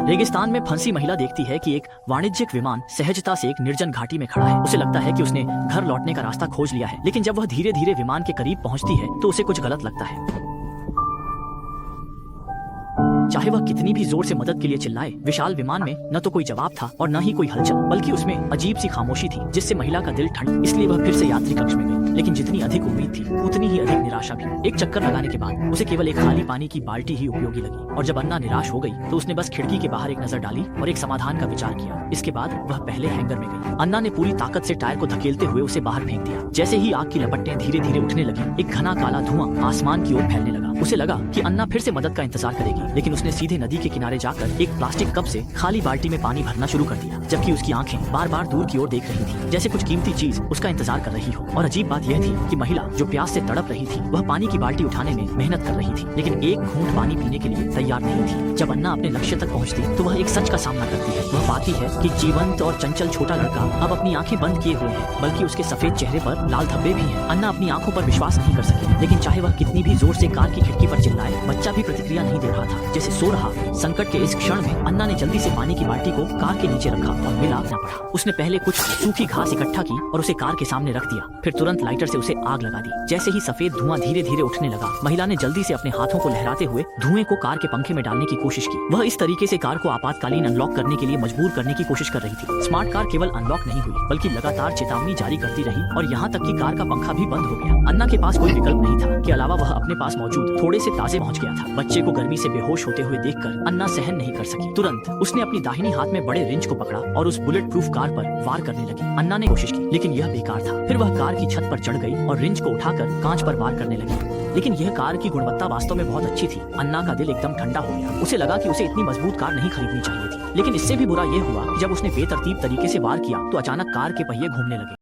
रेगिस्तान में फंसी महिला देखती है कि एक वाणिज्यिक विमान सहजता से एक निर्जन घाटी में खड़ा है। उसे लगता है कि उसने घर लौटने का रास्ता खोज लिया है, लेकिन जब वह धीरे धीरे विमान के करीब पहुंचती है तो उसे कुछ गलत लगता है। चाहे वह कितनी भी जोर से मदद के लिए चिल्लाए, विशाल विमान में न तो कोई जवाब था और न ही कोई हलचल, बल्कि उसमें अजीब सी खामोशी थी जिससे महिला का दिल ठंड। इसलिए वह फिर से यात्री कक्ष में गई, लेकिन जितनी अधिक उम्मीद थी उतनी ही अधिक निराशा भी। एक चक्कर लगाने के बाद उसे केवल एक खाली पानी की बाल्टी ही उपयोगी लगी, और जब अन्ना निराश हो गई तो उसने बस खिड़की के बाहर एक नजर डाली और एक समाधान का विचार किया। इसके बाद वह पहले हैंगर में गई। अन्ना ने पूरी ताकत से टायर को धकेलते हुए उसे बाहर फेंक दिया। जैसे ही आग की लपटें धीरे धीरे उठने लगी, एक घना काला धुआं आसमान की ओर फैलने लगा। उसे लगा कि अन्ना फिर से मदद का इंतजार करेगी, लेकिन उसने सीधे नदी के किनारे जाकर एक प्लास्टिक कप से खाली बाल्टी में पानी भरना शुरू कर दिया, जबकि उसकी आंखें बार बार दूर की ओर देख रही थी, जैसे कुछ कीमती चीज उसका इंतजार कर रही हो। और अजीब बात यह थी कि महिला जो प्यास से तड़प रही थी, वह पानी की बाल्टी उठाने में मेहनत कर रही थी, लेकिन एक घूंट पानी पीने के लिए तैयार नहीं थी। जब अन्ना अपने लक्ष्य तक पहुंचती तो वह एक सच का सामना करती है। वह पाती है कि जीवंत और चंचल छोटा लड़का अब अपनी आंखें बंद किए हुए है, बल्कि उसके सफेद चेहरे पर लाल धब्बे भी हैं। अन्ना अपनी आंखों पर विश्वास नहीं कर सकी, लेकिन चाहे वह कितनी भी जोर से कार की खिड़की पर चिल्लाए, बच्चा भी प्रतिक्रिया नहीं दे रहा था, जैसे सो रहा। संकट के इस क्षण में अन्ना ने जल्दी से पानी की बाल्टी को कार के नीचे रखा और मिला ना पड़ा। उसने पहले कुछ सूखी घास इकट्ठा की और उसे कार के सामने रख दिया, फिर तुरंत लाइटर से उसे आग लगा दी। जैसे ही सफेद धुआं धीरे धीरे उठने लगा, महिला ने जल्दी से अपने हाथों को लहराते हुए धुएं को कार के पंखे में डालने की कोशिश की। वह इस तरीके से कार को आपातकालीन अनलॉक करने के लिए मजबूर करने की कोशिश कर रही थी। स्मार्ट कार केवल अनलॉक नहीं हुई, बल्कि लगातार चेतावनी जारी करती रही, और यहाँ तक कि कार का पंखा भी बंद हो गया। अन्ना के पास कोई विकल्प नहीं था के अलावा वह अपने पास मौजूद थोड़े से ताजे पहुंच गया था। बच्चे को गर्मी से बेहोश होते हुए देखकर अन्ना सहन नहीं कर सकी। तुरंत उसने अपनी दाहिनी हाथ में बड़े रिंच को पकड़ा और उस बुलेट प्रूफ कार पर वार करने लगी। अन्ना ने कोशिश की, लेकिन यह बेकार था। फिर वह कार की छत पर चढ़ गई और रिंच को उठाकर कांच पर वार करने लगी, लेकिन यह कार की गुणवत्ता वास्तव में बहुत अच्छी थी। अन्ना का दिल एकदम ठंडा हो गया। उसे लगा कि उसे इतनी मजबूत कार नहीं खरीदनी चाहिए थी, लेकिन इससे भी बुरा यह हुआ कि जब उसने बेतरतीब तरीके से वार किया तो अचानक कार के पहिए घूमने लगे।